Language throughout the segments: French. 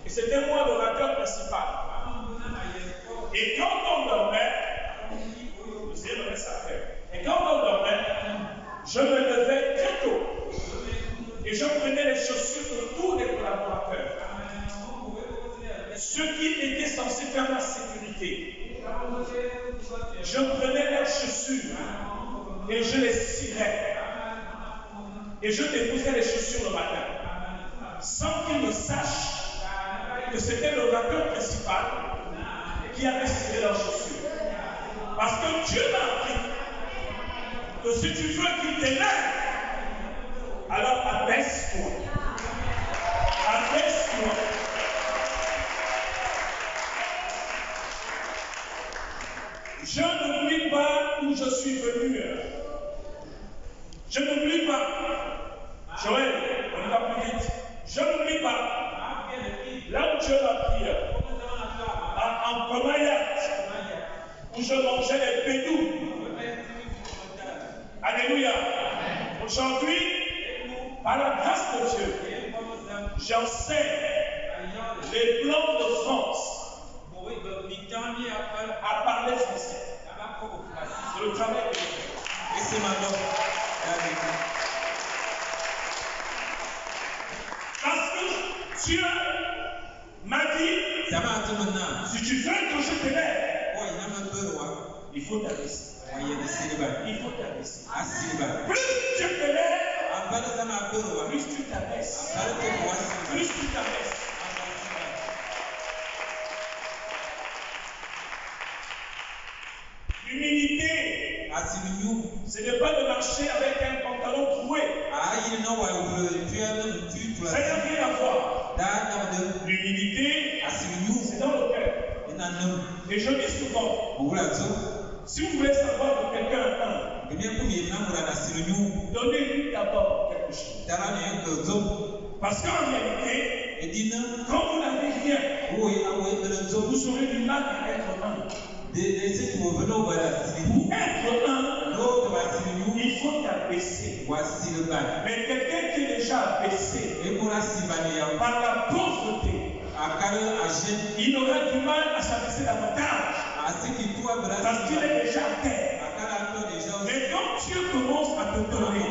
Et c'était moi l'orateur principal. Et quand on dormait, je me levais très tôt. Et je prenais les chaussures de tous les collaborateurs. Ceux qui étaient censés faire la sécurité. Je prenais leurs chaussures et je les cirais. Et je déposais les chaussures le matin. Sans qu'ils ne sachent que c'était l'orateur principal qui avait ciré leurs chaussures. Parce que Dieu m'a appris que si tu veux qu'il t'élève, alors abaisse-toi. Abaisse-toi. Je n'oublie pas où je suis venu. Je n'oublie pas. Joël, on y va plus vite. Je n'oublie pas. Là où Dieu m'a pris, en Comayat, où je mangeais les bédous. Alléluia. Aujourd'hui, par la grâce de Dieu, j'enseigne les plans de France à parler français. C'est le travail que je fais. Et c'est ma norme. Parce que Dieu m'a dit, si tu veux que je te lève, il faut t'abaisser. Il faut t'abaisser. Plus Dieu te lève, plus tu t'abaisses. Plus tu t'abaisses. L'humilité, ce n'est pas de marcher avec un pantalon troué. Ça n'a rien à voir. L'humilité, c'est dans le cœur. Et je dis souvent, si vous voulez savoir de quelqu'un donnez-lui d'abord quelque chose. Parce qu'en réalité, quand vous n'avez rien, vous aurez du mal à être humble. Pour être humble, il faut t'abaisser. Mais quelqu'un qui est déjà abaissé par la pauvreté, il aura du mal à s'abaisser davantage. Parce qu'il est déjà à terre. Mais quand Dieu commence à te donner,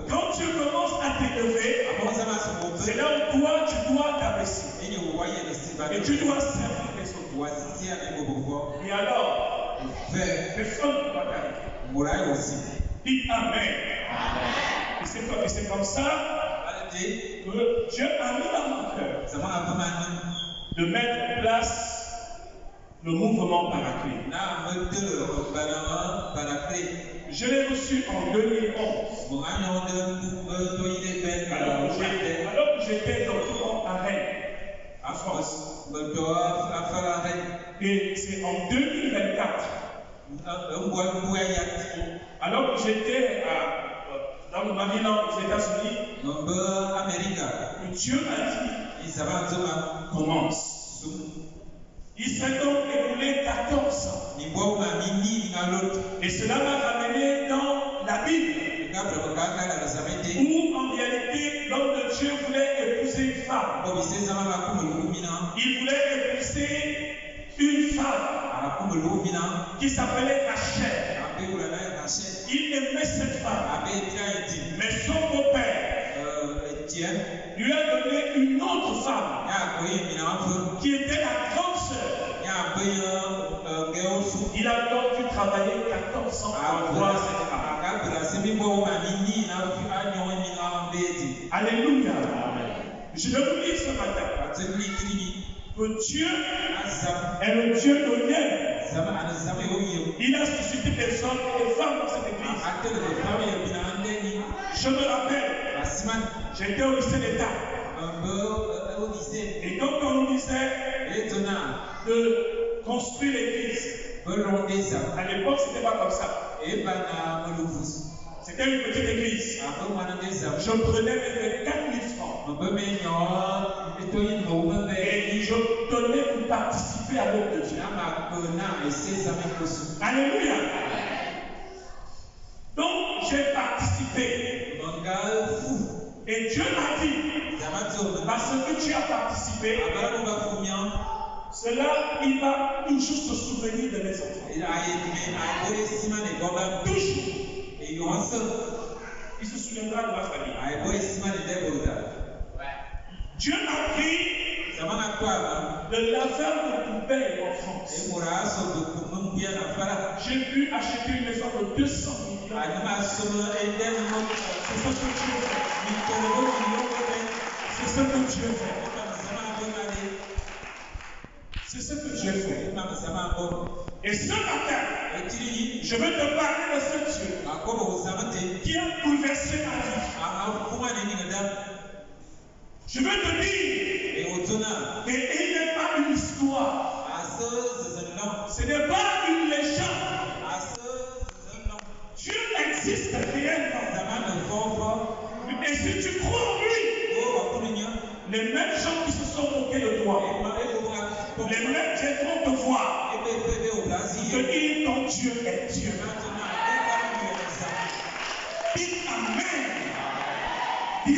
quand Dieu commence à t'élever, c'est là où toi tu dois t'abaisser. Et tu dois servir les autres. Et alors, personne ne va t'arrêter. Dites Amen. Et c'est comme ça que Dieu a mis dans mon cœur de mettre en place le mouvement Paraclet. Je l'ai reçu en 2011. Alors que j'étais doctorant à Rennes, en France. Et c'est en 2024. Alors que j'étais dans le Maryland, aux États-Unis, que Dieu m'a dit, commence. Il s'est donc écoulé 14 ans. Et cela m'a ramené dans la Bible. Où en réalité l'homme de Dieu voulait épouser une femme. Il voulait épouser une femme qui s'appelait Rachel. Il aimait cette femme. Mais son beau-père lui a donné une autre femme qui était la grande sœur. Il a donc dû travailler 14 ans pour avoir cette femme. Alléluia. Je vais vous dire ce matin que Dieu est le Dieu de lien. Il a suscité des hommes et des femmes dans cette église. Je me rappelle, j'étais au lycée d'État. Et donc on nous disait de construire l'église. À l'époque, ce n'était pas comme ça. C'était une petite église. Je prenais mes 4000 francs. Et je donnais pour participer à l'œuvre de Dieu. Alléluia. Donc j'ai participé. Et Dieu m'a dit, parce que tu as participé, cela, il va toujours se souvenir de mes enfants. Toujours. Il se souviendra de ma famille. Dieu m'a pris de l'affaire de poubelle en France. J'ai pu acheter une maison de 200 millions. C'est ce que Dieu fait. C'est ce que Dieu fait. Et ce matin, je veux te parler de ce Dieu qui a bouleversé ma vie. Je veux te dire qu'il n'est pas une histoire. Ce n'est pas une légende. Dieu existe réellement. Et si tu crois en lui, les mêmes gens qui se sont moqués de toi, les mêmes qui vont te voir, te dire ton Dieu est Dieu. Dis Amen.